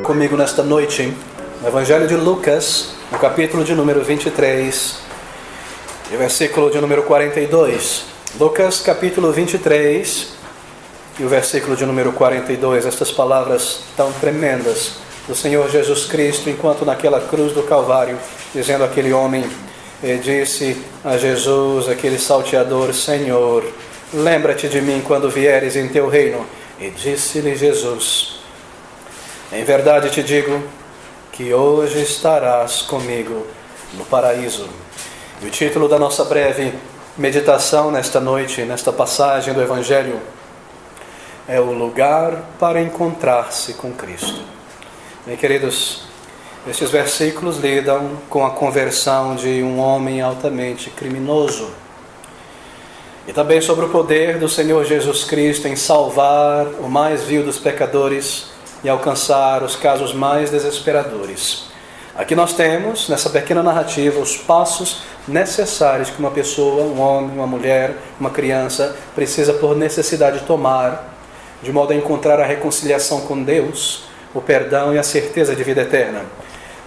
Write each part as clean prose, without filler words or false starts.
Comigo nesta noite, no Evangelho de Lucas, no capítulo de número 23, e versículo de número 42. Lucas, capítulo 23, e o versículo de número 42, estas palavras tão tremendas do Senhor Jesus Cristo, enquanto naquela cruz do Calvário, dizendo aquele homem, disse a Jesus, aquele salteador: Senhor, lembra-te de mim quando vieres em teu reino. E disse-lhe Jesus: em verdade te digo que hoje estarás comigo no paraíso. E o título da nossa breve meditação nesta noite, nesta passagem do Evangelho, é o lugar para encontrar-se com Cristo. Bem, queridos, estes versículos lidam com a conversão de um homem altamente criminoso. E também sobre o poder do Senhor Jesus Cristo em salvar o mais vil dos pecadores e alcançar os casos mais desesperadores. Aqui nós temos, nessa pequena narrativa, os passos necessários que uma pessoa, um homem, uma mulher, uma criança, precisa por necessidade tomar, de modo a encontrar a reconciliação com Deus, o perdão e a certeza de vida eterna.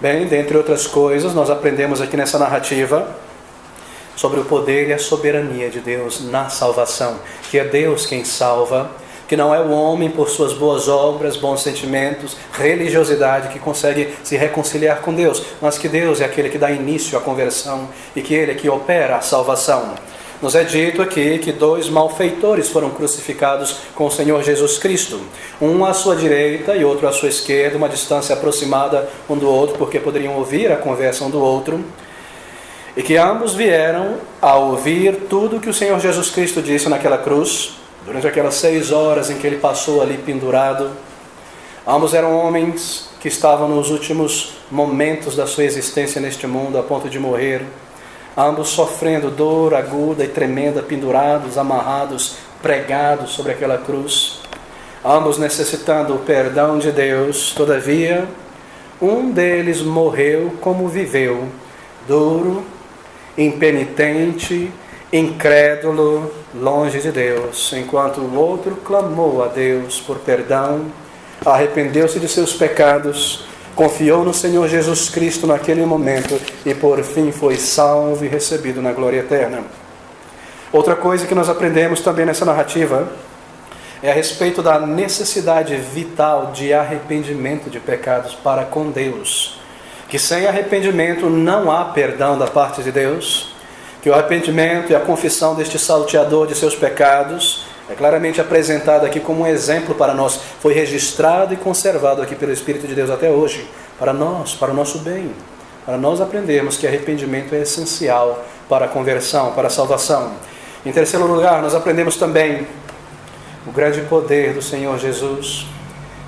Bem, dentre outras coisas, nós aprendemos aqui nessa narrativa sobre o poder e a soberania de Deus na salvação, que é Deus quem salva, que não é o homem por suas boas obras, bons sentimentos, religiosidade que consegue se reconciliar com Deus, mas que Deus é aquele que dá início à conversão e que Ele é que opera a salvação. Nos é dito aqui que dois malfeitores foram crucificados com o Senhor Jesus Cristo, um à sua direita e outro à sua esquerda, uma distância aproximada um do outro, porque poderiam ouvir a conversa um do outro, e que ambos vieram a ouvir tudo que o Senhor Jesus Cristo disse naquela cruz, durante aquelas 6 horas em que Ele passou ali pendurado. Ambos eram homens que estavam nos últimos momentos da sua existência neste mundo, a ponto de morrer. Ambos sofrendo dor aguda e tremenda, pendurados, amarrados, pregados sobre aquela cruz. Ambos necessitando o perdão de Deus. Todavia, um deles morreu como viveu, duro, impenitente, incrédulo, longe de Deus, enquanto o outro clamou a Deus por perdão, arrependeu-se de seus pecados, confiou no Senhor Jesus Cristo naquele momento e por fim foi salvo e recebido na glória eterna. Outra coisa que nós aprendemos também nessa narrativa é a respeito da necessidade vital de arrependimento de pecados para com Deus, que sem arrependimento não há perdão da parte de Deus, que o arrependimento e a confissão deste salteador de seus pecados é claramente apresentado aqui como um exemplo para nós, foi registrado e conservado aqui pelo Espírito de Deus até hoje, para nós, para o nosso bem, para nós aprendermos que arrependimento é essencial para a conversão, para a salvação. Em terceiro lugar, nós aprendemos também o grande poder do Senhor Jesus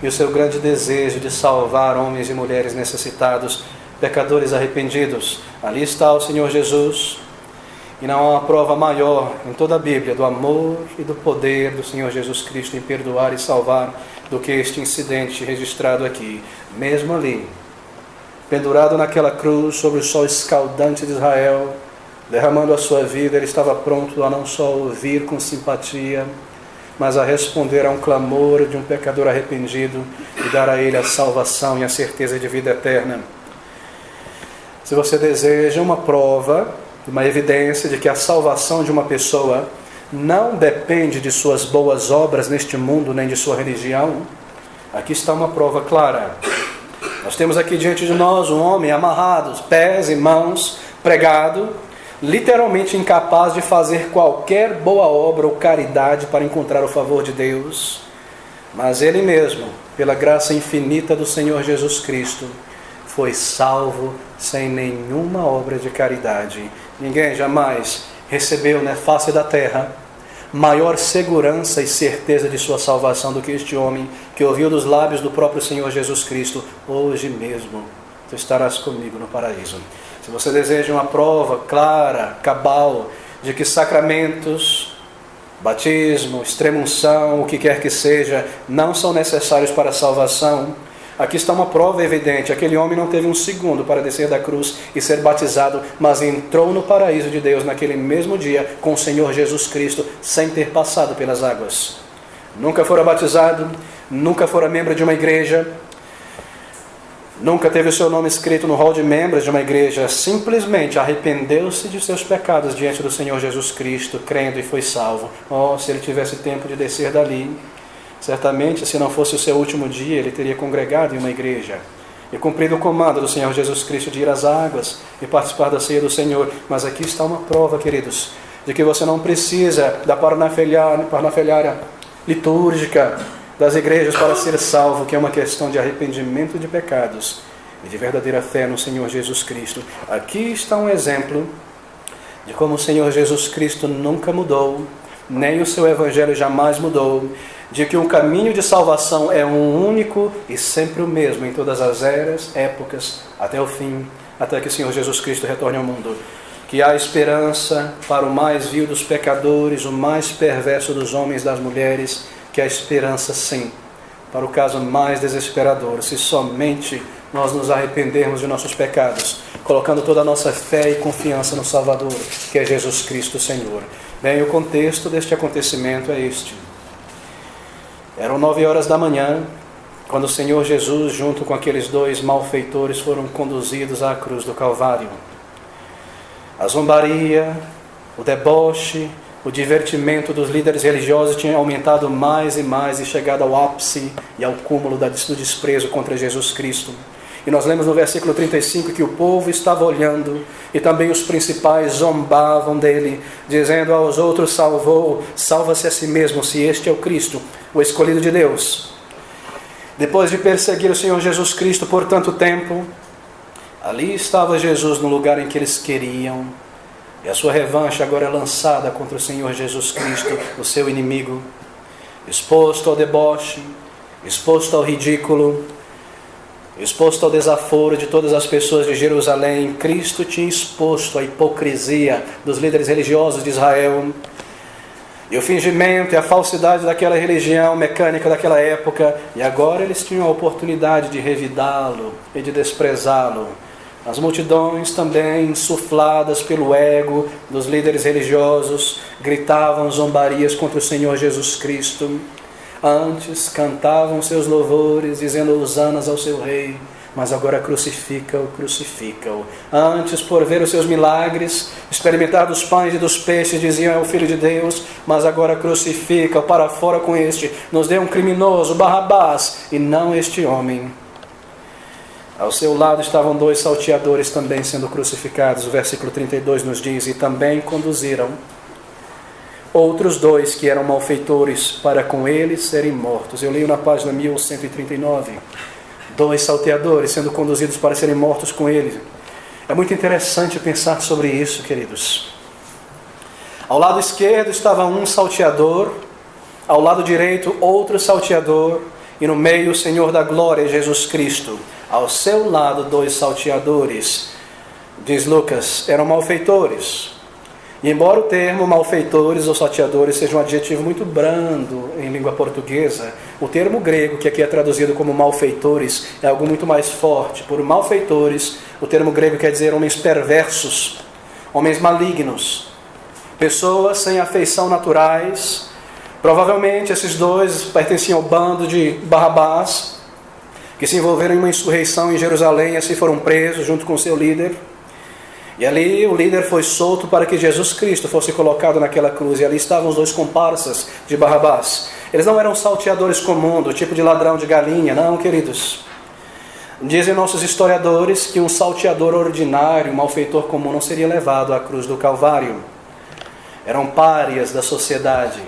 e o seu grande desejo de salvar homens e mulheres necessitados, pecadores arrependidos. Ali está o Senhor Jesus, e não há uma prova maior em toda a Bíblia do amor e do poder do Senhor Jesus Cristo em perdoar e salvar do que este incidente registrado aqui. Mesmo ali, pendurado naquela cruz sobre o sol escaldante de Israel, derramando a sua vida, ele estava pronto a não só ouvir com simpatia, mas a responder a um clamor de um pecador arrependido e dar a ele a salvação e a certeza de vida eterna. Se você deseja uma prova, uma evidência de que a salvação de uma pessoa não depende de suas boas obras neste mundo, nem de sua religião, aqui está uma prova clara. Nós temos aqui diante de nós um homem amarrado, pés e mãos, pregado, literalmente incapaz de fazer qualquer boa obra ou caridade para encontrar o favor de Deus, mas ele mesmo, pela graça infinita do Senhor Jesus Cristo, foi salvo sem nenhuma obra de caridade. Ninguém jamais recebeu na face da terra maior segurança e certeza de sua salvação do que este homem que ouviu dos lábios do próprio Senhor Jesus Cristo: hoje mesmo tu estarás comigo no paraíso. Se você deseja uma prova clara, cabal, de que sacramentos, batismo, extrema-unção, o que quer que seja, não são necessários para a salvação, aqui está uma prova evidente. Aquele homem não teve um segundo para descer da cruz e ser batizado, mas entrou no paraíso de Deus naquele mesmo dia com o Senhor Jesus Cristo, sem ter passado pelas águas. Nunca fora batizado, nunca fora membro de uma igreja, nunca teve o seu nome escrito no hall de membros de uma igreja, simplesmente arrependeu-se de seus pecados diante do Senhor Jesus Cristo, crendo e foi salvo. Oh, se ele tivesse tempo de descer dali, certamente, se não fosse o seu último dia, ele teria congregado em uma igreja e cumprido o comando do Senhor Jesus Cristo de ir às águas e participar da ceia do Senhor. Mas aqui está uma prova, queridos, de que você não precisa da parnafalhária litúrgica das igrejas para ser salvo, que é uma questão de arrependimento de pecados e de verdadeira fé no Senhor Jesus Cristo. Aqui está um exemplo de como o Senhor Jesus Cristo nunca mudou, nem o seu evangelho jamais mudou, de que o caminho de salvação é um único e sempre o mesmo em todas as eras, épocas, até o fim, até que o Senhor Jesus Cristo retorne ao mundo. Que há esperança para o mais vil dos pecadores, o mais perverso dos homens e das mulheres, que há esperança sim, para o caso mais desesperador, se somente nós nos arrependermos de nossos pecados, colocando toda a nossa fé e confiança no Salvador, que é Jesus Cristo Senhor. Bem, o contexto deste acontecimento é este. Eram 9 horas da manhã, quando o Senhor Jesus, junto com aqueles 2 malfeitores, foram conduzidos à cruz do Calvário. A zombaria, o deboche, o divertimento dos líderes religiosos tinha aumentado mais e mais e chegado ao ápice e ao cúmulo do desprezo contra Jesus Cristo. E nós lemos no versículo 35 que o povo estava olhando e também os principais zombavam dele, dizendo aos outros: salva-se a si mesmo, se este é o Cristo, o escolhido de Deus. Depois de perseguir o Senhor Jesus Cristo por tanto tempo, ali estava Jesus no lugar em que eles queriam. E a sua revanche agora é lançada contra o Senhor Jesus Cristo, o seu inimigo, exposto ao deboche, exposto ao ridículo, exposto ao desaforo de todas as pessoas de Jerusalém. Cristo tinha exposto a hipocrisia dos líderes religiosos de Israel e o fingimento e a falsidade daquela religião mecânica daquela época, e agora eles tinham a oportunidade de revidá-lo e de desprezá-lo. As multidões também, insufladas pelo ego dos líderes religiosos, gritavam zombarias contra o Senhor Jesus Cristo. Antes cantavam seus louvores, dizendo hosanas ao seu rei, mas agora crucifica-o, crucifica-o. Antes, por ver os seus milagres, experimentar dos pães e dos peixes, diziam: é o Filho de Deus, mas agora crucifica-o, para fora com este, nos dê um criminoso, Barrabás, e não este homem. Ao seu lado estavam 2 salteadores também sendo crucificados. O versículo 32 nos diz: e também conduziram outros 2 que eram malfeitores, para com eles serem mortos. Eu leio na página 1139. 2 salteadores sendo conduzidos para serem mortos com ele. É muito interessante pensar sobre isso, queridos. Ao lado esquerdo estava um salteador, ao lado direito outro salteador, e no meio o Senhor da glória, Jesus Cristo. Ao seu lado 2 salteadores, diz Lucas, eram malfeitores. E embora o termo malfeitores ou salteadores seja um adjetivo muito brando em língua portuguesa, o termo grego, que aqui é traduzido como malfeitores, é algo muito mais forte. Por malfeitores, o termo grego quer dizer homens perversos, homens malignos, pessoas sem afeição naturais. Provavelmente esses 2 pertenciam ao bando de Barrabás, que se envolveram em uma insurreição em Jerusalém e assim foram presos junto com seu líder. E ali o líder foi solto para que Jesus Cristo fosse colocado naquela cruz. E ali estavam os 2 comparsas de Barrabás. Eles não eram salteadores comuns, do tipo de ladrão de galinha, não, queridos. Dizem nossos historiadores que um salteador ordinário, um malfeitor comum, não seria levado à cruz do Calvário. Eram párias da sociedade.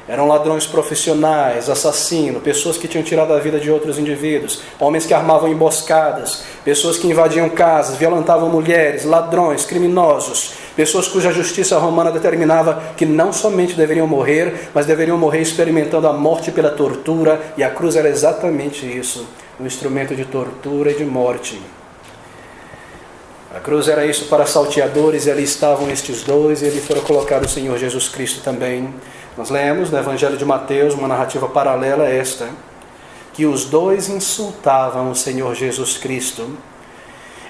Eram ladrões profissionais, assassinos, pessoas que tinham tirado a vida de outros indivíduos, homens que armavam emboscadas, pessoas que invadiam casas, violentavam mulheres, ladrões, criminosos, pessoas cuja justiça romana determinava que não somente deveriam morrer, mas deveriam morrer experimentando a morte pela tortura, e a cruz era exatamente isso, um instrumento de tortura e de morte. A cruz era isso para salteadores, e ali estavam estes 2, e ali foram colocar o Senhor Jesus Cristo também. Nós lemos no Evangelho de Mateus, uma narrativa paralela a esta, que os 2 insultavam o Senhor Jesus Cristo.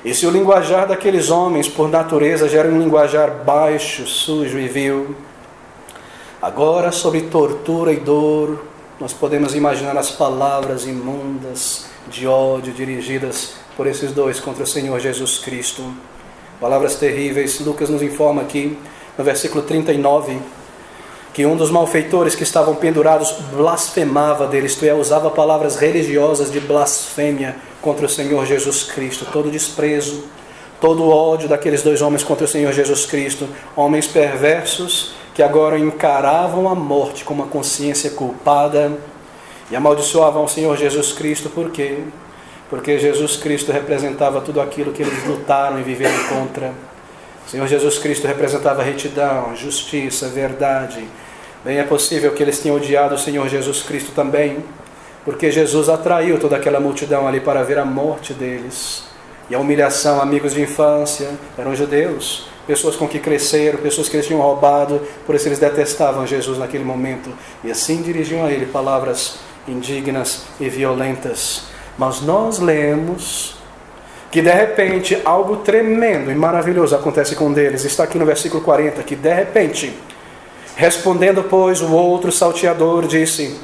E se o linguajar daqueles homens, por natureza, já era um linguajar baixo, sujo e vil, agora, sobre tortura e dor, nós podemos imaginar as palavras imundas, de ódio dirigidas por esses dois contra o Senhor Jesus Cristo. Palavras terríveis. Lucas nos informa aqui, no versículo 39, que um dos malfeitores que estavam pendurados blasfemava dele, isto é, usava palavras religiosas de blasfêmia contra o Senhor Jesus Cristo. Todo desprezo, todo ódio daqueles dois homens contra o Senhor Jesus Cristo, homens perversos que agora encaravam a morte com uma consciência culpada e amaldiçoavam o Senhor Jesus Cristo. Por quê? Porque Jesus Cristo representava tudo aquilo que eles lutaram e viveram contra. O Senhor Jesus Cristo representava retidão, justiça, verdade. Bem é possível que eles tenham odiado o Senhor Jesus Cristo também, porque Jesus atraiu toda aquela multidão ali para ver a morte deles. E a humilhação, amigos de infância, eram judeus, pessoas com que cresceram, pessoas que eles tinham roubado, por isso eles detestavam Jesus naquele momento. E assim dirigiam a ele palavras indignas e violentas. Mas nós lemos que de repente algo tremendo e maravilhoso acontece com um deles. Está aqui no versículo 40, que de repente, respondendo pois o outro salteador, disse...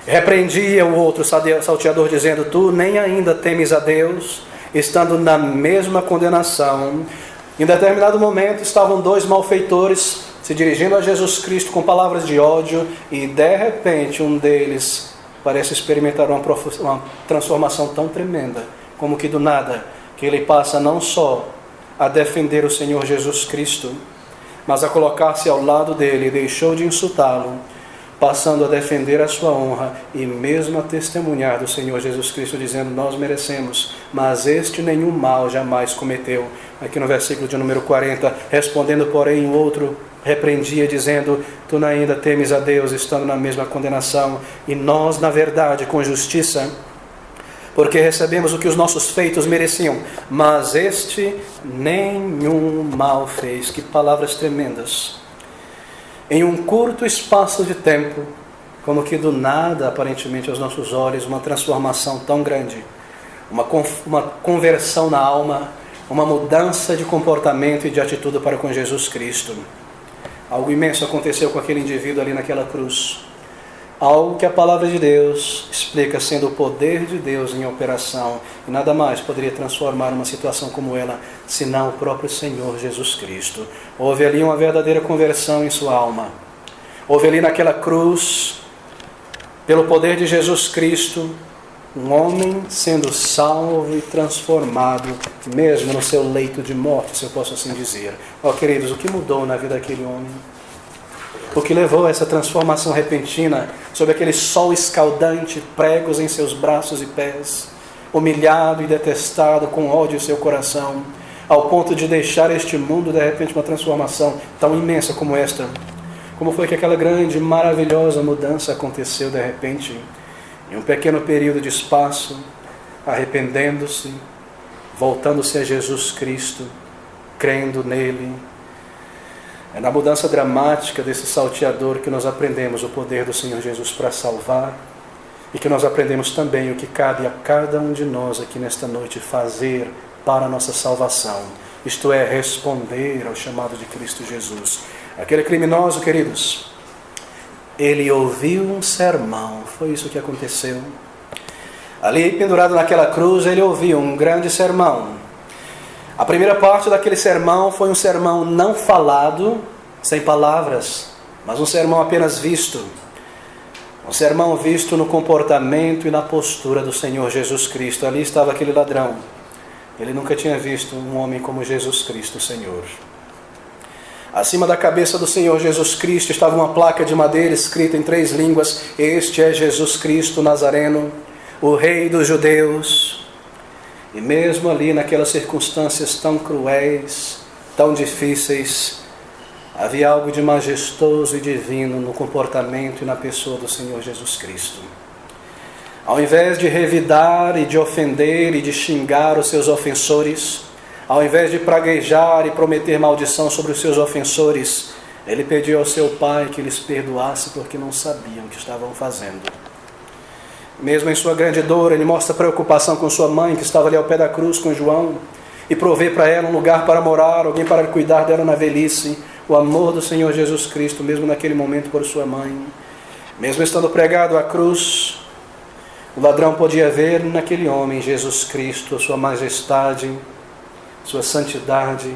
Repreendia o outro salteador, dizendo: tu nem ainda temes a Deus, estando na mesma condenação. Em determinado momento estavam dois malfeitores se dirigindo a Jesus Cristo com palavras de ódio, e de repente um deles parece experimentar uma transformação tão tremenda, como que do nada, que ele passa não só a defender o Senhor Jesus Cristo, mas a colocar-se ao lado dele, e deixou de insultá-lo, passando a defender a sua honra e mesmo a testemunhar do Senhor Jesus Cristo, dizendo: nós merecemos, mas este nenhum mal jamais cometeu. Aqui no versículo de número 40, respondendo porém o outro, repreendia, dizendo: tu ainda temes a Deus, estando na mesma condenação, e nós, na verdade, com justiça, porque recebemos o que os nossos feitos mereciam, mas este nenhum mal fez. Que palavras tremendas! Em um curto espaço de tempo, como que do nada, aparentemente aos nossos olhos, uma transformação tão grande, uma conversão na alma, uma mudança de comportamento e de atitude para com Jesus Cristo. Algo imenso aconteceu com aquele indivíduo ali naquela cruz. Algo que a palavra de Deus explica sendo o poder de Deus em operação. E nada mais poderia transformar uma situação como ela, senão o próprio Senhor Jesus Cristo. Houve ali uma verdadeira conversão em sua alma. Houve ali naquela cruz, pelo poder de Jesus Cristo, um homem sendo salvo e transformado, mesmo no seu leito de morte, se eu posso assim dizer. Ó, queridos, o que mudou na vida daquele homem? O que levou a essa transformação repentina, sob aquele sol escaldante, pregos em seus braços e pés, humilhado e detestado, com ódio em seu coração, ao ponto de deixar este mundo, de repente, uma transformação tão imensa como esta? Como foi que aquela grande e maravilhosa mudança aconteceu de repente, em um pequeno período de espaço, arrependendo-se, voltando-se a Jesus Cristo, crendo nele? É na mudança dramática desse salteador que nós aprendemos o poder do Senhor Jesus para salvar, e que nós aprendemos também o que cabe a cada um de nós aqui nesta noite fazer para a nossa salvação, isto é, responder ao chamado de Cristo Jesus. Aquele criminoso, queridos, ele ouviu um sermão, foi isso que aconteceu. Ali pendurado naquela cruz, ele ouviu um grande sermão. A primeira parte daquele sermão foi um sermão não falado, sem palavras, mas um sermão apenas visto. Um sermão visto no comportamento e na postura do Senhor Jesus Cristo. Ali estava aquele ladrão. Ele nunca tinha visto um homem como Jesus Cristo, o Senhor. Acima da cabeça do Senhor Jesus Cristo estava uma placa de madeira escrita em 3 línguas: este é Jesus Cristo Nazareno, o Rei dos Judeus. E mesmo ali, naquelas circunstâncias tão cruéis, tão difíceis, havia algo de majestoso e divino no comportamento e na pessoa do Senhor Jesus Cristo. Ao invés de revidar e de ofender e de xingar os seus ofensores, ao invés de praguejar e prometer maldição sobre os seus ofensores, ele pediu ao seu Pai que lhes perdoasse, porque não sabiam o que estavam fazendo. Mesmo em sua grande dor, ele mostra preocupação com sua mãe, que estava ali ao pé da cruz com João, e provê para ela um lugar para morar, alguém para cuidar dela na velhice. O amor do Senhor Jesus Cristo, mesmo naquele momento, por sua mãe. Mesmo estando pregado à cruz, O ladrão podia ver naquele homem Jesus Cristo, sua majestade, sua santidade,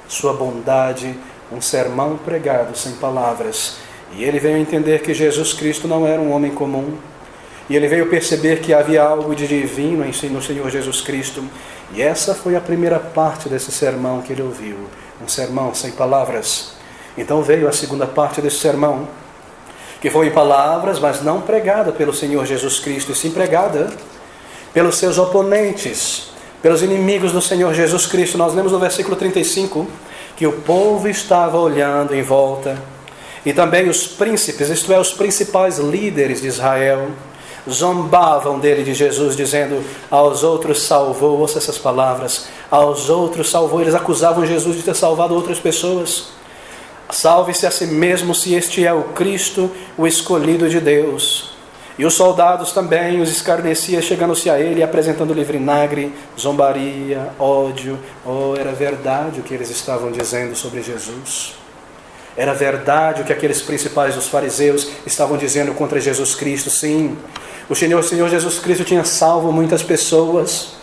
sua bondade, um sermão pregado sem palavras. E ele veio entender que Jesus Cristo não era um homem comum. E ele veio perceber que havia algo de divino no Senhor Jesus Cristo. E essa foi a primeira parte desse sermão que ele ouviu. Um sermão sem palavras. Então veio a segunda parte desse sermão, que foi em palavras, mas não pregada pelo Senhor Jesus Cristo, e sim pregada pelos seus oponentes, pelos inimigos do Senhor Jesus Cristo. Nós lemos no versículo 35, que o povo estava olhando em volta, e também os príncipes, isto é, os principais líderes de Israel, zombavam dele, de Jesus, dizendo: aos outros salvou. Ouça essas palavras: aos outros salvou. Eles acusavam Jesus de ter salvado outras pessoas. Salve-se a si mesmo, se este é o Cristo, o escolhido de Deus. E os soldados também os escarneciam, chegando-se a ele e apresentando-lhe vinagre, zombaria, ódio. Oh, era verdade o que eles estavam dizendo sobre Jesus. Era verdade o que aqueles principais dos fariseus estavam dizendo contra Jesus Cristo. Sim, o Senhor Jesus Cristo tinha salvo muitas pessoas,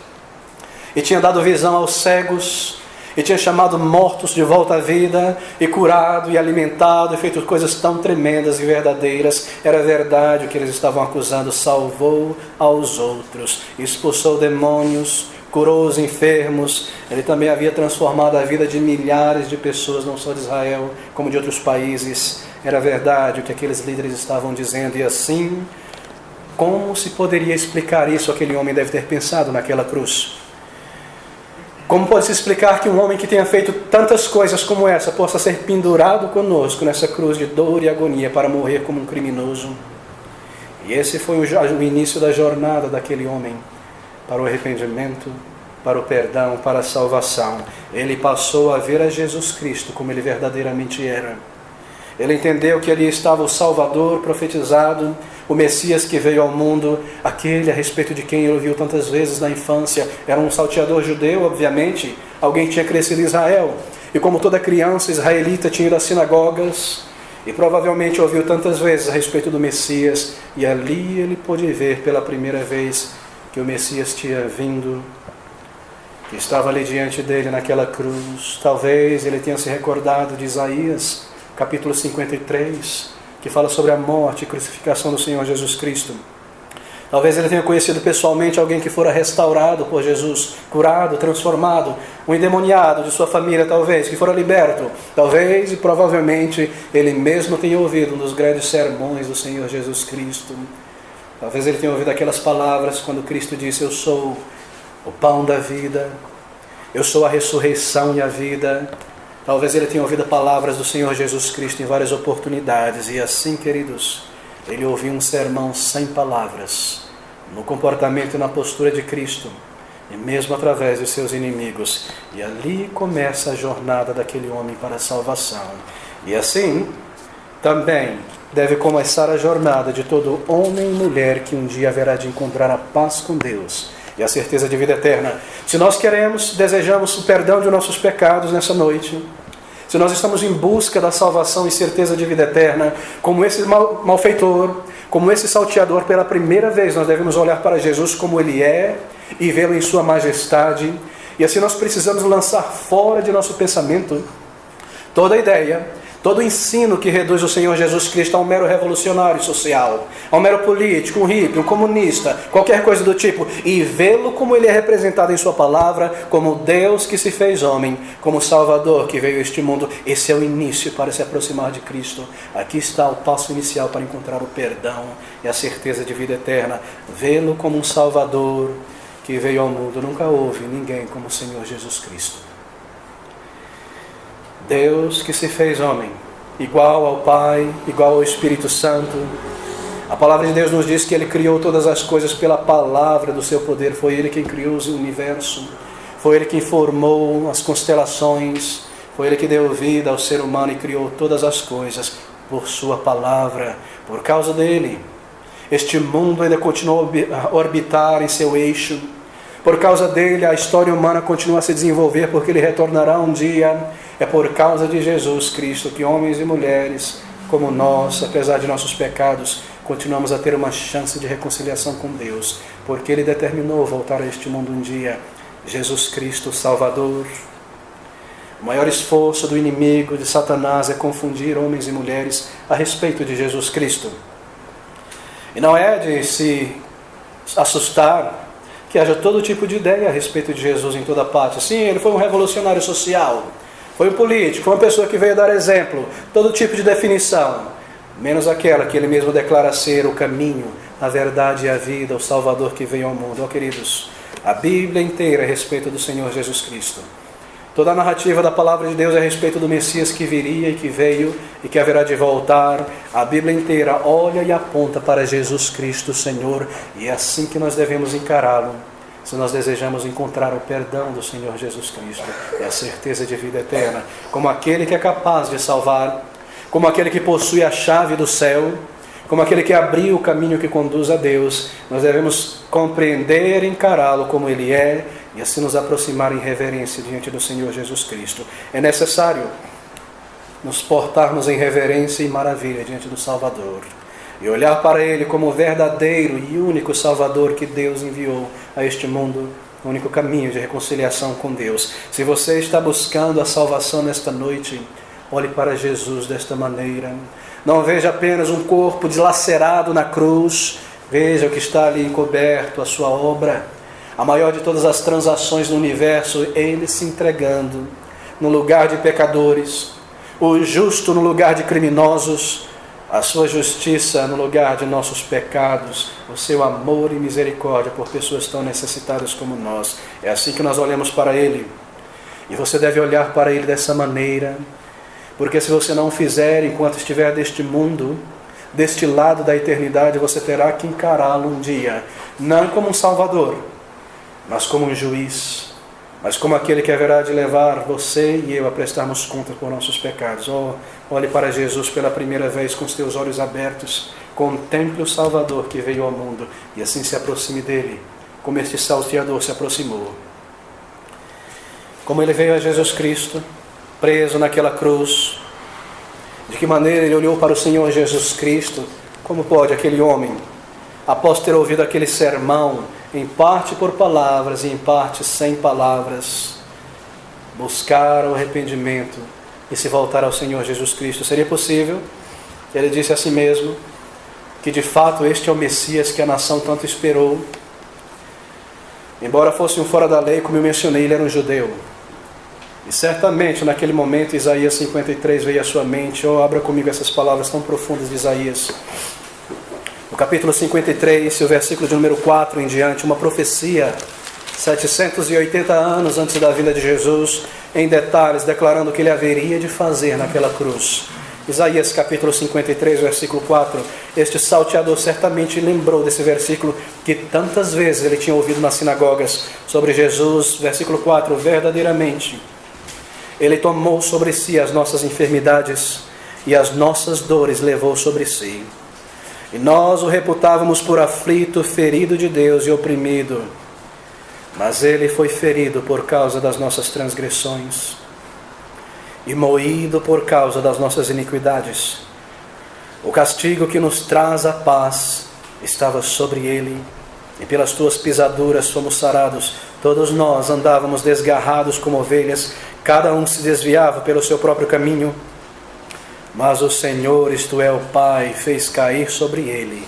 e tinha dado visão aos cegos, e tinha chamado mortos de volta à vida, e curado, e alimentado, e feito coisas tão tremendas e verdadeiras. Era verdade o que eles estavam acusando. Salvou aos outros, expulsou demônios, curou os enfermos. Ele também havia transformado a vida de milhares de pessoas, não só de Israel, como de outros países. Era verdade o que aqueles líderes estavam dizendo. E assim, como se poderia explicar isso? Aquele homem deve ter pensado naquela cruz. Como pode-se explicar que um homem que tenha feito tantas coisas como essa possa ser pendurado conosco nessa cruz de dor e agonia para morrer como um criminoso? E esse foi o início da jornada daquele homem para o arrependimento, para o perdão, para a salvação. Ele passou a ver a Jesus Cristo como ele verdadeiramente era. Ele entendeu que ali estava o Salvador profetizado, o Messias que veio ao mundo, aquele a respeito de quem ele ouviu tantas vezes na infância. Era um salteador judeu, obviamente, alguém que tinha crescido em Israel. E como toda criança israelita tinha ido às sinagogas, e provavelmente ouviu tantas vezes a respeito do Messias, e ali ele pôde ver pela primeira vez que o Messias tinha vindo, que estava ali diante dele naquela cruz. Talvez ele tenha se recordado de Isaías, capítulo 53, que fala sobre a morte e crucificação do Senhor Jesus Cristo. Talvez ele tenha conhecido pessoalmente alguém que fora restaurado por Jesus, curado, transformado, um endemoniado de sua família, talvez, que fora liberto. Talvez e provavelmente ele mesmo tenha ouvido um dos grandes sermões do Senhor Jesus Cristo. Talvez ele tenha ouvido aquelas palavras quando Cristo disse: eu sou o pão da vida, eu sou a ressurreição e a vida. Talvez ele tenha ouvido palavras do Senhor Jesus Cristo em várias oportunidades. E assim, queridos, ele ouviu um sermão sem palavras, no comportamento e na postura de Cristo, e mesmo através de seus inimigos. E ali começa a jornada daquele homem para a salvação. E assim, também deve começar a jornada de todo homem e mulher que um dia haverá de encontrar a paz com Deus e a certeza de vida eterna. Se nós desejamos o perdão de nossos pecados nessa noite, se nós estamos em busca da salvação e certeza de vida eterna, como esse malfeitor, como esse salteador, pela primeira vez nós devemos olhar para Jesus como Ele é e vê-lo em sua majestade. E assim nós precisamos lançar fora de nosso pensamento toda a ideia, todo o ensino que reduz o Senhor Jesus Cristo a um mero revolucionário social, a um mero político, um hippie, um comunista, qualquer coisa do tipo, e vê-lo como ele é representado em sua palavra, como Deus que se fez homem, como Salvador que veio a este mundo. Esse é o início para se aproximar de Cristo. Aqui está o passo inicial para encontrar o perdão e a certeza de vida eterna. Vê-lo como um Salvador que veio ao mundo. Nunca houve ninguém como o Senhor Jesus Cristo. Deus que se fez homem, igual ao Pai, igual ao Espírito Santo. A palavra de Deus nos diz que Ele criou todas as coisas pela palavra do seu poder. Foi Ele quem criou o universo, foi Ele quem formou as constelações, foi Ele que deu vida ao ser humano e criou todas as coisas por sua palavra. Por causa dele, este mundo ainda continua a orbitar em seu eixo. Por causa dele, a história humana continua a se desenvolver, porque Ele retornará um dia. É por causa de Jesus Cristo que homens e mulheres como nós, apesar de nossos pecados, continuamos a ter uma chance de reconciliação com Deus, porque Ele determinou voltar a este mundo um dia. Jesus Cristo, Salvador. O maior esforço do inimigo, de Satanás, é confundir homens e mulheres a respeito de Jesus Cristo. E não é de se assustar que haja todo tipo de ideia a respeito de Jesus em toda parte. Sim, ele foi um revolucionário social, foi um político, foi uma pessoa que veio dar exemplo, todo tipo de definição, menos aquela que ele mesmo declara ser o caminho, a verdade e a vida, o Salvador que veio ao mundo. Ó, queridos, a Bíblia inteira é a respeito do Senhor Jesus Cristo. Toda a narrativa da palavra de Deus é a respeito do Messias que viria e que veio e que haverá de voltar. A Bíblia inteira olha e aponta para Jesus Cristo, Senhor, e é assim que nós devemos encará-lo, se nós desejamos encontrar o perdão do Senhor Jesus Cristo e a certeza de vida eterna, como aquele que é capaz de salvar, como aquele que possui a chave do céu, como aquele que abriu o caminho que conduz a Deus. Nós devemos compreender e encará-lo como Ele é, e assim nos aproximar em reverência diante do Senhor Jesus Cristo. É necessário nos portarmos em reverência e maravilha diante do Salvador, e olhar para Ele como o verdadeiro e único Salvador que Deus enviou a este mundo, o único caminho de reconciliação com Deus. Se você está buscando a salvação nesta noite, olhe para Jesus desta maneira. Não veja apenas um corpo dilacerado na cruz, veja o que está ali encoberto, a sua obra. A maior de todas as transações no universo, Ele se entregando no lugar de pecadores, o justo no lugar de criminosos, a sua justiça no lugar de nossos pecados, o seu amor e misericórdia por pessoas tão necessitadas como nós. É assim que nós olhamos para Ele. E você deve olhar para Ele dessa maneira, porque se você não o fizer enquanto estiver deste mundo, deste lado da eternidade, você terá que encará-lo um dia, não como um Salvador, mas como um juiz, mas como aquele que haverá de levar você e eu a prestarmos conta por nossos pecados. Oh, olhe para Jesus pela primeira vez com os teus olhos abertos, contemple o Salvador que veio ao mundo e assim se aproxime dele, como este salteador se aproximou. Como ele veio a Jesus Cristo, preso naquela cruz, de que maneira ele olhou para o Senhor Jesus Cristo. Como pode aquele homem, após ter ouvido aquele sermão, em parte por palavras e em parte sem palavras, buscar o arrependimento e se voltar ao Senhor Jesus Cristo? Seria possível? Ele disse a si mesmo que de fato este é o Messias que a nação tanto esperou. Embora fosse um fora da lei, como eu mencionei, ele era um judeu. E certamente naquele momento Isaías 53 veio à sua mente. Oh, abra comigo essas palavras tão profundas de Isaías. No capítulo 53, o versículo de número 4 em diante, uma profecia, 780 anos antes da vinda de Jesus, em detalhes, declarando o que ele haveria de fazer naquela cruz. Isaías capítulo 53, versículo 4, este salteador certamente lembrou desse versículo que tantas vezes ele tinha ouvido nas sinagogas sobre Jesus. Versículo 4, verdadeiramente, ele tomou sobre si as nossas enfermidades e as nossas dores levou sobre si. E nós o reputávamos por aflito, ferido de Deus e oprimido. Mas ele foi ferido por causa das nossas transgressões e moído por causa das nossas iniquidades. O castigo que nos traz a paz estava sobre ele, e pelas tuas pisaduras fomos sarados. Todos nós andávamos desgarrados como ovelhas, cada um se desviava pelo seu próprio caminho. Mas o Senhor, isto é, o Pai, fez cair sobre ele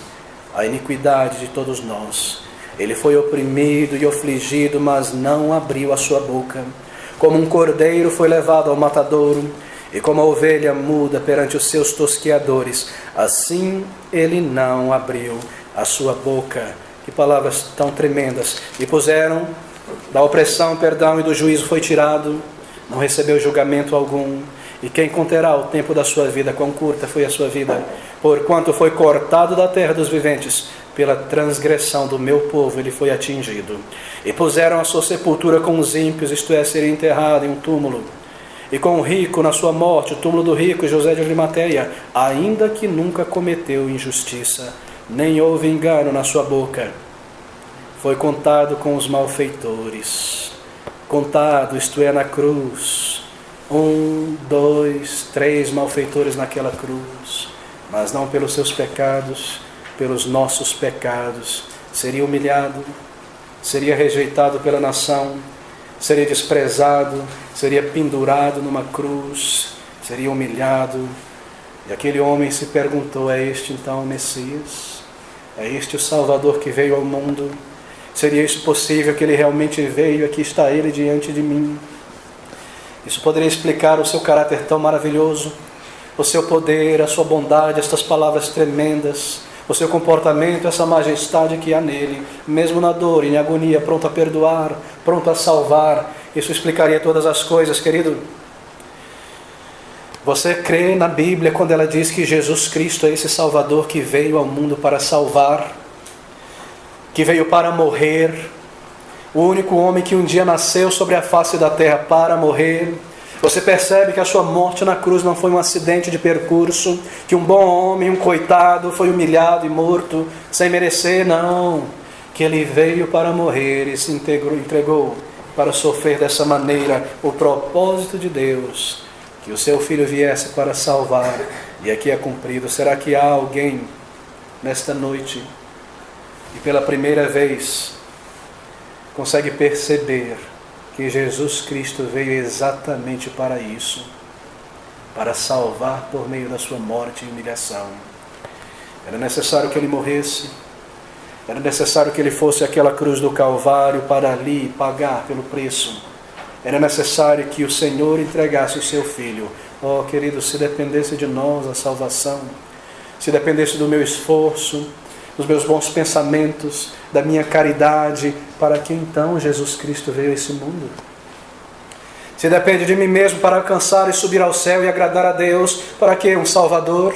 a iniquidade de todos nós. Ele foi oprimido e afligido, mas não abriu a sua boca. Como um cordeiro foi levado ao matadouro, e como a ovelha muda perante os seus tosqueadores, assim ele não abriu a sua boca. Que palavras tão tremendas! E puseram da opressão, perdão, e do juízo foi tirado, não recebeu julgamento algum. E quem conterá o tempo da sua vida? Quão curta foi a sua vida? Porquanto foi cortado da terra dos viventes, pela transgressão do meu povo ele foi atingido. E puseram a sua sepultura com os ímpios, isto é, seria enterrado em um túmulo. E com o rico na sua morte, o túmulo do rico, José de Arimateia, ainda que nunca cometeu injustiça, nem houve engano na sua boca. Foi contado com os malfeitores. Contado, isto é, na cruz. 1, 2, 3 malfeitores naquela cruz, mas não pelos seus pecados, pelos nossos pecados, seria humilhado, seria rejeitado pela nação, seria desprezado, seria pendurado numa cruz, seria humilhado. E aquele homem se perguntou: é este então o Messias? É este o Salvador que veio ao mundo? Seria isso possível, que ele realmente veio? Aqui está ele diante de mim. Isso poderia explicar o seu caráter tão maravilhoso, o seu poder, a sua bondade, estas palavras tremendas, o seu comportamento, essa majestade que há nele, mesmo na dor e em agonia, pronto a perdoar, pronto a salvar. Isso explicaria todas as coisas, querido. Você crê na Bíblia quando ela diz que Jesus Cristo é esse Salvador que veio ao mundo para salvar, que veio para morrer, o único homem que um dia nasceu sobre a face da terra para morrer? Você percebe que a sua morte na cruz não foi um acidente de percurso, que um bom homem, um coitado, foi humilhado e morto sem merecer? Não, que ele veio para morrer e se entregou para sofrer dessa maneira. O propósito de Deus, que o seu Filho viesse para salvar, e aqui é cumprido. Será que há alguém nesta noite e pela primeira vez consegue perceber que Jesus Cristo veio exatamente para isso, para salvar por meio da sua morte e humilhação? Era necessário que ele morresse, era necessário que ele fosse àquela cruz do Calvário para ali pagar pelo preço. Era necessário que o Senhor entregasse o seu Filho. Oh, querido, se dependesse de nós a salvação, se dependesse do meu esforço, dos meus bons pensamentos, da minha caridade, para que então Jesus Cristo veio a esse mundo? Se depende de mim mesmo para alcançar e subir ao céu e agradar a Deus, para que um Salvador?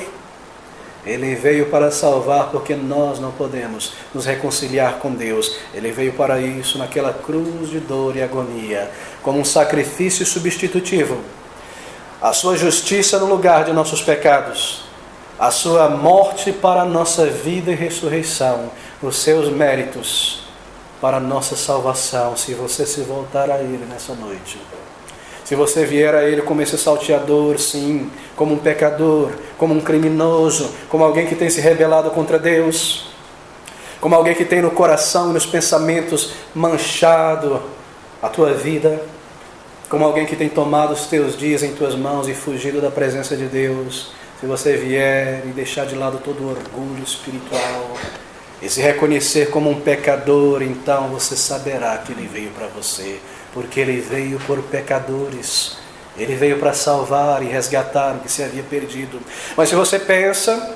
Ele veio para salvar porque nós não podemos nos reconciliar com Deus. Ele veio para isso naquela cruz de dor e agonia, como um sacrifício substitutivo. A sua justiça no lugar de nossos pecados, a sua morte para a nossa vida e ressurreição, os seus méritos para a nossa salvação. Se você se voltar a Ele nessa noite, se você vier a Ele como esse salteador, sim, como um pecador, como um criminoso, como alguém que tem se rebelado contra Deus, como alguém que tem no coração e nos pensamentos manchado a tua vida, como alguém que tem tomado os teus dias em tuas mãos e fugido da presença de Deus, se você vier e deixar de lado todo o orgulho espiritual e se reconhecer como um pecador, então você saberá que Ele veio para você, porque Ele veio por pecadores. Ele veio para salvar e resgatar o que se havia perdido. Mas se você pensa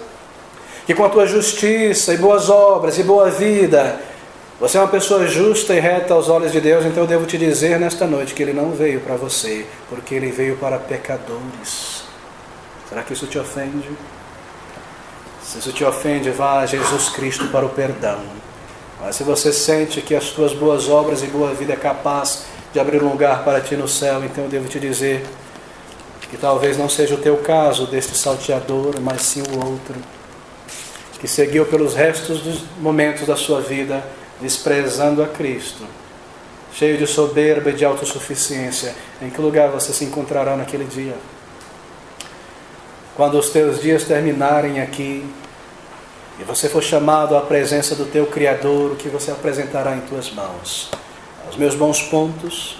que com a tua justiça e boas obras e boa vida, você é uma pessoa justa e reta aos olhos de Deus, então eu devo te dizer nesta noite que Ele não veio para você, porque Ele veio para pecadores. Será que isso te ofende? Se isso te ofende, vá a Jesus Cristo para o perdão. Mas se você sente que as tuas boas obras e boa vida é capaz de abrir um lugar para ti no céu, então eu devo te dizer que talvez não seja o teu caso deste salteador, mas sim o outro, que seguiu pelos restos dos momentos da sua vida, desprezando a Cristo, cheio de soberba e de autossuficiência. Em que lugar você se encontrará naquele dia? Quando os teus dias terminarem aqui, e você for chamado à presença do teu Criador, o que você apresentará em tuas mãos? Os meus bons pontos,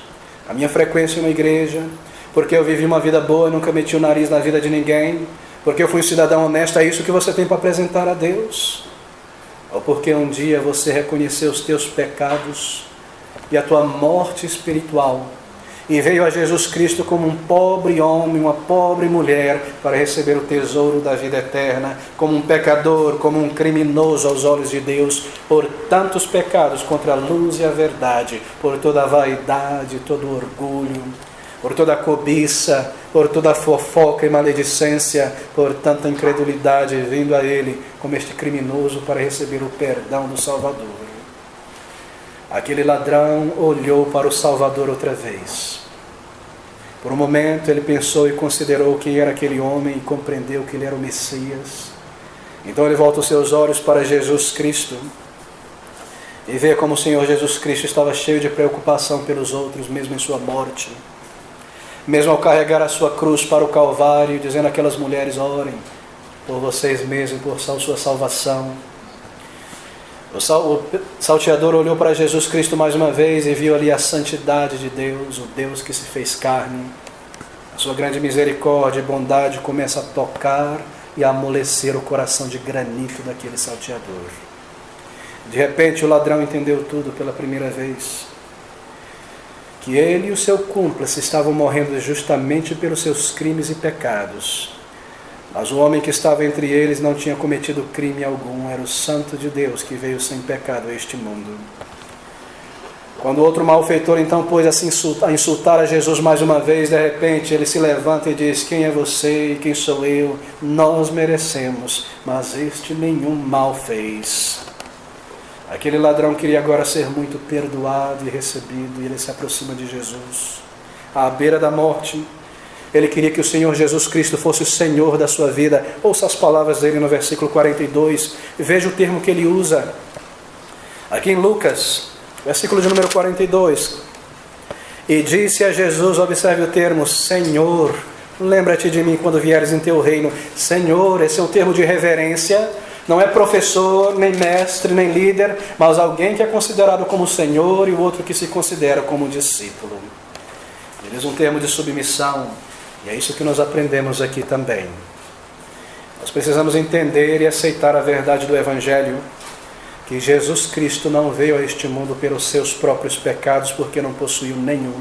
a minha frequência na igreja, porque eu vivi uma vida boa e nunca meti o nariz na vida de ninguém, porque eu fui um cidadão honesto, é isso que você tem para apresentar a Deus? Ou porque um dia você reconheceu os teus pecados e a tua morte espiritual, e veio a Jesus Cristo como um pobre homem, uma pobre mulher, para receber o tesouro da vida eterna, como um pecador, como um criminoso aos olhos de Deus, por tantos pecados contra a luz e a verdade, por toda a vaidade, todo o orgulho, por toda a cobiça, por toda a fofoca e maledicência, por tanta incredulidade, vindo a Ele como este criminoso para receber o perdão do Salvador. Aquele ladrão olhou para o Salvador outra vez. Por um momento ele pensou e considerou quem era aquele homem e compreendeu que ele era o Messias. Então ele volta os seus olhos para Jesus Cristo e vê como o Senhor Jesus Cristo estava cheio de preocupação pelos outros, mesmo em sua morte. Mesmo ao carregar a sua cruz para o Calvário, dizendo àquelas mulheres: orem por vocês mesmos, por sua salvação. O salteador olhou para Jesus Cristo mais uma vez e viu ali a santidade de Deus, o Deus que se fez carne. A sua grande misericórdia e bondade começa a tocar e a amolecer o coração de granito daquele salteador. De repente o ladrão entendeu tudo pela primeira vez. Que ele e o seu cúmplice estavam morrendo justamente pelos seus crimes e pecados. Mas o homem que estava entre eles não tinha cometido crime algum, era o Santo de Deus que veio sem pecado a este mundo. Quando o outro malfeitor então pôs a insultar a Jesus mais uma vez, de repente ele se levanta e diz: quem é você e quem sou eu? Nós merecemos, mas este nenhum mal fez. Aquele ladrão queria agora ser muito perdoado e recebido, e ele se aproxima de Jesus. À beira da morte, ele queria que o Senhor Jesus Cristo fosse o Senhor da sua vida. Ouça as palavras dele no versículo 42. Veja o termo que ele usa. Aqui em Lucas, versículo de número 42. E disse a Jesus, observe o termo, Senhor, lembra-te de mim quando vieres em teu reino. Senhor, esse é um termo de reverência. Não é professor, nem mestre, nem líder, mas alguém que é considerado como Senhor e o outro que se considera como discípulo. Ele usa um termo de submissão. E é isso que nós aprendemos aqui também. Nós precisamos entender e aceitar a verdade do Evangelho, que Jesus Cristo não veio a este mundo pelos seus próprios pecados, porque não possuiu nenhum,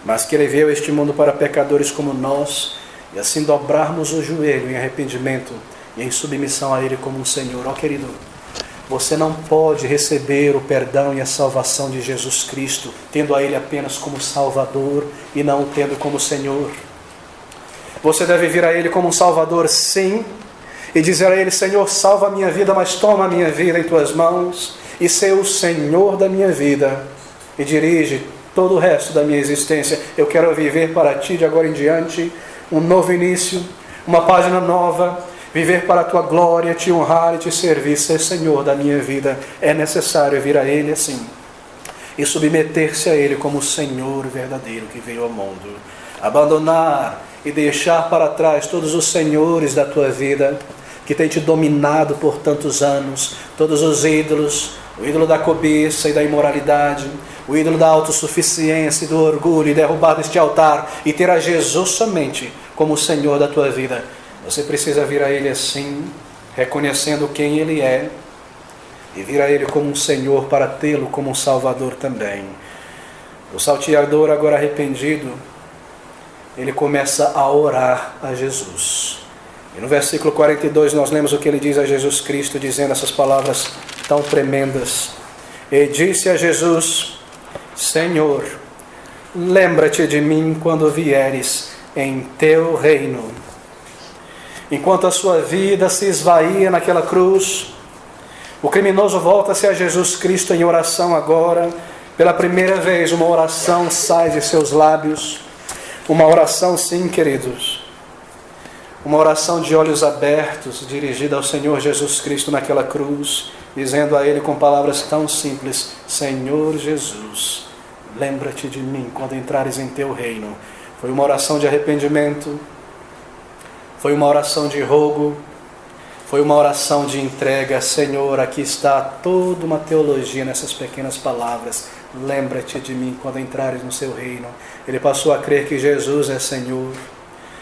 mas que Ele veio a este mundo para pecadores como nós, e assim dobrarmos o joelho em arrependimento e em submissão a Ele como um Senhor. Ó querido, você não pode receber o perdão e a salvação de Jesus Cristo, tendo a Ele apenas como Salvador e não o tendo como Senhor. Você deve vir a Ele como um Salvador, sim, e dizer a Ele: Senhor, salva a minha vida, mas toma a minha vida em Tuas mãos, e ser o Senhor da minha vida, e dirige todo o resto da minha existência. Eu quero viver para Ti de agora em diante, um novo início, uma página nova, viver para a Tua glória, Te honrar e Te servir, ser Senhor da minha vida. É necessário vir a Ele assim, e submeter-se a Ele como o Senhor verdadeiro que veio ao mundo. Abandonar e deixar para trás todos os senhores da tua vida, que tem te dominado por tantos anos, todos os ídolos, o ídolo da cobiça e da imoralidade, o ídolo da autossuficiência e do orgulho, e derrubar deste altar, e ter a Jesus somente como o Senhor da tua vida. Você precisa vir a Ele assim, reconhecendo quem Ele é, e vir a Ele como um Senhor para tê-lo como um Salvador também. O salteador, agora arrependido, ele começa a orar a Jesus. E no versículo 42 nós lemos o que ele diz a Jesus Cristo, dizendo essas palavras tão tremendas. E disse a Jesus: Senhor, lembra-te de mim quando vieres em teu reino. Enquanto a sua vida se esvaía naquela cruz, o criminoso volta-se a Jesus Cristo em oração agora. Pela primeira vez uma oração sai de seus lábios. Uma oração, sim, queridos, uma oração de olhos abertos, dirigida ao Senhor Jesus Cristo naquela cruz, dizendo a Ele com palavras tão simples: Senhor Jesus, lembra-te de mim quando entrares em teu reino. Foi uma oração de arrependimento, foi uma oração de rogo, foi uma oração de entrega. Senhor, aqui está toda uma teologia nessas pequenas palavras. Lembra-te de mim quando entrares no seu reino. Ele passou a crer que Jesus é Senhor.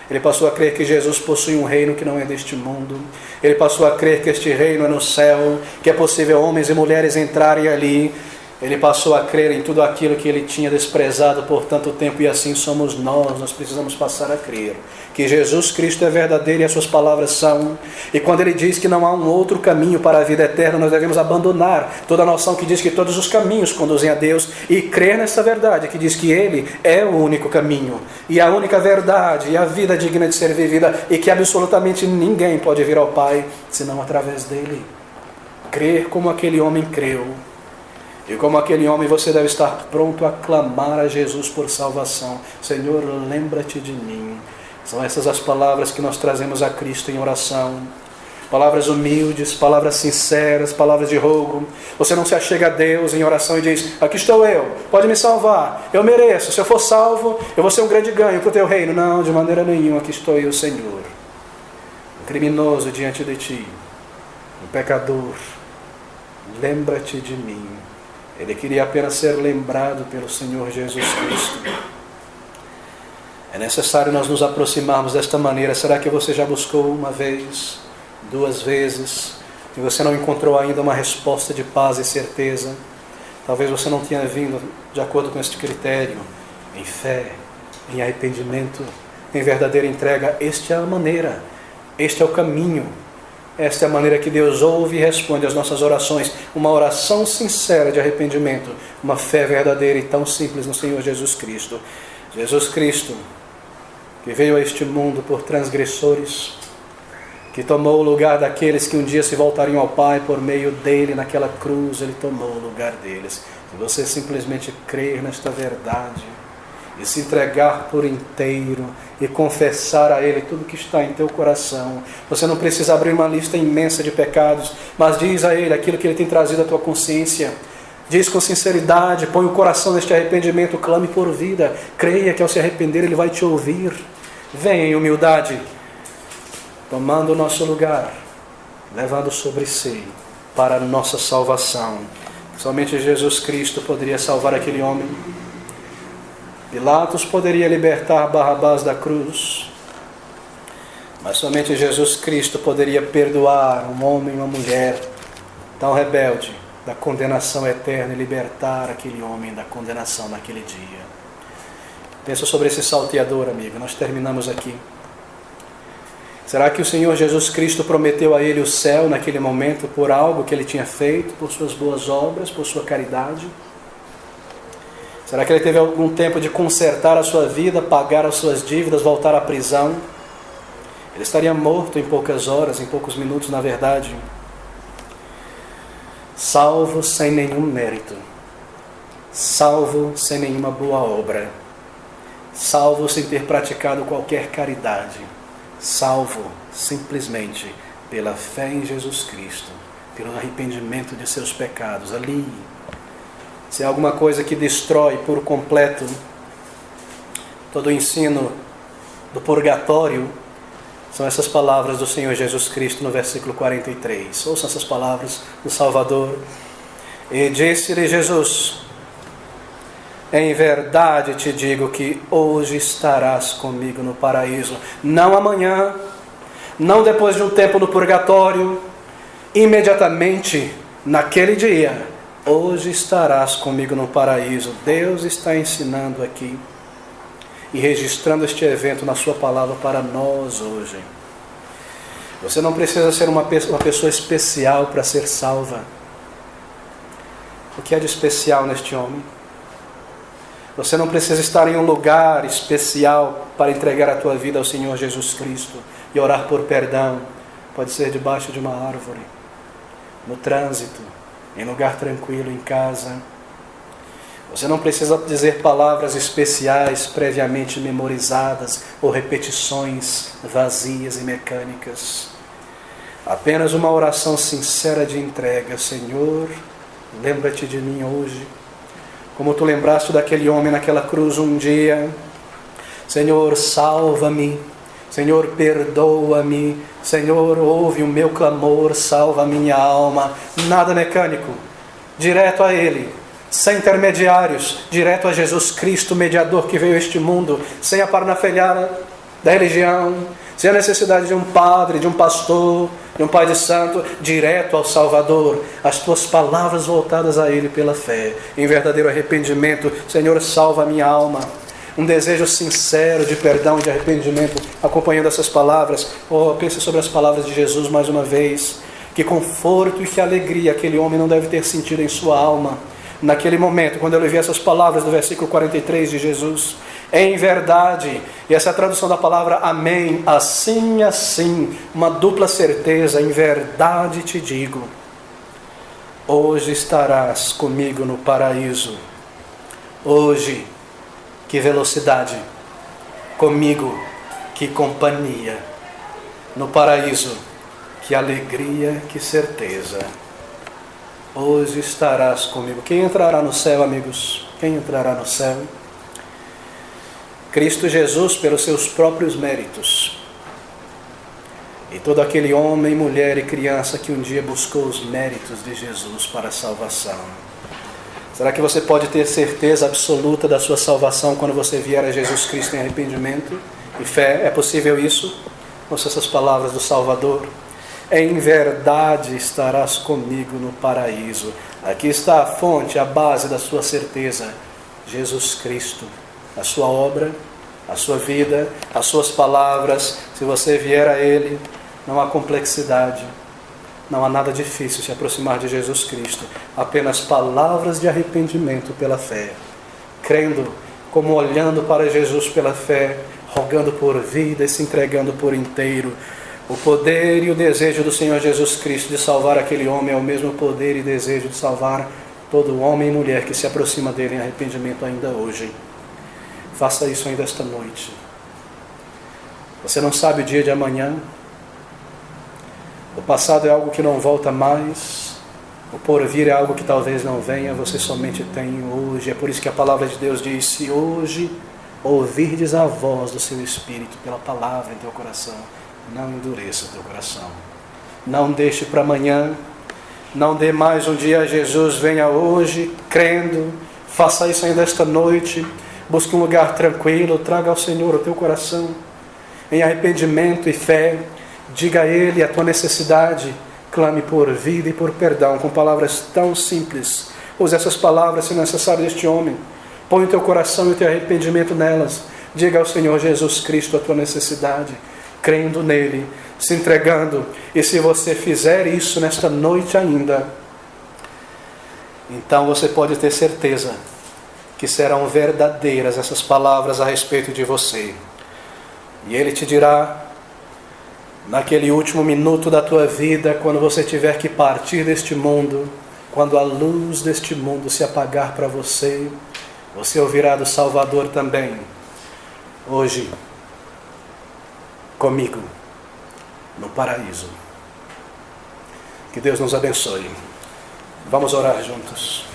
Ele passou a crer que Jesus possui um reino que não é deste mundo. Ele passou a crer que este reino é no céu, que é possível homens e mulheres entrarem ali. Ele passou a crer em tudo aquilo que ele tinha desprezado por tanto tempo, e assim somos nós precisamos passar a crer que Jesus Cristo é verdadeiro e as suas palavras são. E quando ele diz que não há um outro caminho para a vida eterna, nós devemos abandonar toda a noção que diz que todos os caminhos conduzem a Deus e crer nessa verdade que diz que Ele é o único caminho e a única verdade e a vida digna de ser vivida, e que absolutamente ninguém pode vir ao Pai senão através dele. Crer como aquele homem creu. E como aquele homem, você deve estar pronto a clamar a Jesus por salvação. Senhor, lembra-te de mim. São essas as palavras que nós trazemos a Cristo em oração. Palavras humildes, palavras sinceras, palavras de rogo. Você não se achega a Deus em oração e diz: aqui estou eu, pode me salvar, eu mereço. Se eu for salvo, eu vou ser um grande ganho para o teu reino. Não, de maneira nenhuma. Aqui estou eu, Senhor, um criminoso diante de ti, um pecador, lembra-te de mim. Ele queria apenas ser lembrado pelo Senhor Jesus Cristo. É necessário nós nos aproximarmos desta maneira. Será que você já buscou uma vez, 2 vezes, e você não encontrou ainda uma resposta de paz e certeza? Talvez você não tenha vindo de acordo com este critério, em fé, em arrependimento, em verdadeira entrega. Esta é a maneira, este é o caminho. Esta é a maneira que Deus ouve e responde às nossas orações. Uma oração sincera de arrependimento. Uma fé verdadeira e tão simples no Senhor Jesus Cristo. Jesus Cristo, que veio a este mundo por transgressores, que tomou o lugar daqueles que um dia se voltariam ao Pai por meio dele naquela cruz. Ele tomou o lugar deles. Se você simplesmente crer nesta verdade e se entregar por inteiro e confessar a Ele tudo que está em teu coração. Você não precisa abrir uma lista imensa de pecados, mas diz a Ele aquilo que Ele tem trazido à tua consciência. Diz com sinceridade, põe o coração neste arrependimento, clame por vida, creia que ao se arrepender Ele vai te ouvir. Venha em humildade, tomando o nosso lugar, levando sobre si para a nossa salvação. Somente Jesus Cristo poderia salvar aquele homem. Pilatos poderia libertar Barrabás da cruz, mas somente Jesus Cristo poderia perdoar um homem e uma mulher tão rebelde da condenação eterna e libertar aquele homem da condenação naquele dia. Pensa sobre esse salteador, amigo. Nós terminamos aqui. Será que o Senhor Jesus Cristo prometeu a ele o céu naquele momento por algo que ele tinha feito, por suas boas obras, por sua caridade? Será que ele teve algum tempo de consertar a sua vida, pagar as suas dívidas, voltar à prisão? Ele estaria morto em poucas horas, em poucos minutos, na verdade. Salvo sem nenhum mérito. Salvo sem nenhuma boa obra. Salvo sem ter praticado qualquer caridade. Salvo simplesmente pela fé em Jesus Cristo, pelo arrependimento de seus pecados. Ali, se há alguma coisa que destrói por completo todo o ensino do purgatório, são essas palavras do Senhor Jesus Cristo no versículo 43. Ouçam essas palavras do Salvador. E disse-lhe Jesus: em verdade te digo que hoje estarás comigo no paraíso. Não amanhã, não depois de um tempo no purgatório, imediatamente naquele dia. Hoje estarás comigo no paraíso. Deus está ensinando aqui e registrando este evento na sua palavra para nós hoje. Você não precisa ser uma pessoa especial para ser salva. O que é de especial neste homem? Você não precisa estar em um lugar especial para entregar a tua vida ao Senhor Jesus Cristo e orar por perdão. Pode ser debaixo de uma árvore, no trânsito, em lugar tranquilo, em casa. Você não precisa dizer palavras especiais previamente memorizadas ou repetições vazias e mecânicas. Apenas uma oração sincera de entrega. Senhor, lembra-te de mim hoje, como tu lembraste daquele homem naquela cruz um dia. Senhor, salva-me. Senhor, perdoa-me. Senhor, ouve o meu clamor, salva a minha alma. Nada mecânico, direto a Ele, sem intermediários, direto a Jesus Cristo, mediador que veio a este mundo, sem a parnafalhada da religião, sem a necessidade de um padre, de um pastor, de um pai de santo, direto ao Salvador, as tuas palavras voltadas a Ele pela fé, em verdadeiro arrependimento. Senhor, salva a minha alma. Um desejo sincero de perdão e de arrependimento, acompanhando essas palavras. Pense sobre as palavras de Jesus mais uma vez. Que conforto e que alegria aquele homem não deve ter sentido em sua alma, naquele momento, quando ele ouvia essas palavras do versículo 43 de Jesus. Em verdade, e essa é a tradução da palavra amém, assim, assim, uma dupla certeza, em verdade te digo, hoje estarás comigo no paraíso. Hoje, que velocidade, comigo, que companhia, no paraíso, que alegria, que certeza. Hoje estarás comigo. Quem entrará no céu, amigos? Quem entrará no céu? Cristo Jesus, pelos seus próprios méritos, e todo aquele homem, mulher e criança que um dia buscou os méritos de Jesus para a salvação. Será que você pode ter certeza absoluta da sua salvação quando você vier a Jesus Cristo em arrependimento e fé? É possível isso? Ouça essas palavras do Salvador. Em verdade estarás comigo no paraíso. Aqui está a fonte, a base da sua certeza. Jesus Cristo, a sua obra, a sua vida, as suas palavras. Se você vier a Ele, não há complexidade, não há nada difícil se aproximar de Jesus Cristo. Apenas palavras de arrependimento pela fé, crendo como olhando para Jesus pela fé, rogando por vida e se entregando por inteiro. O poder e o desejo do Senhor Jesus Cristo de salvar aquele homem é o mesmo poder e desejo de salvar todo homem e mulher que se aproxima dele em arrependimento ainda hoje. Faça isso ainda esta noite. Você não sabe o dia de amanhã. O passado é algo que não volta mais. O porvir é algo que talvez não venha. Você somente tem hoje. É por isso que a palavra de Deus diz: se hoje ouvirdes a voz do seu Espírito pela palavra em teu coração, não endureça o teu coração. Não deixe para amanhã. Não dê mais um dia a Jesus. Venha hoje, crendo. Faça isso ainda esta noite. Busque um lugar tranquilo. Traga ao Senhor o teu coração em arrependimento e fé. Diga a Ele a tua necessidade. Clame por vida e por perdão com palavras tão simples. Use essas palavras se necessário deste homem. Põe o teu coração e o teu arrependimento nelas. Diga ao Senhor Jesus Cristo a tua necessidade, crendo nele, se entregando. E se você fizer isso nesta noite ainda, então você pode ter certeza que serão verdadeiras essas palavras a respeito de você. E Ele te dirá, naquele último minuto da tua vida, quando você tiver que partir deste mundo, quando a luz deste mundo se apagar para você, você ouvirá do Salvador também: hoje, comigo, no paraíso. Que Deus nos abençoe. Vamos orar juntos.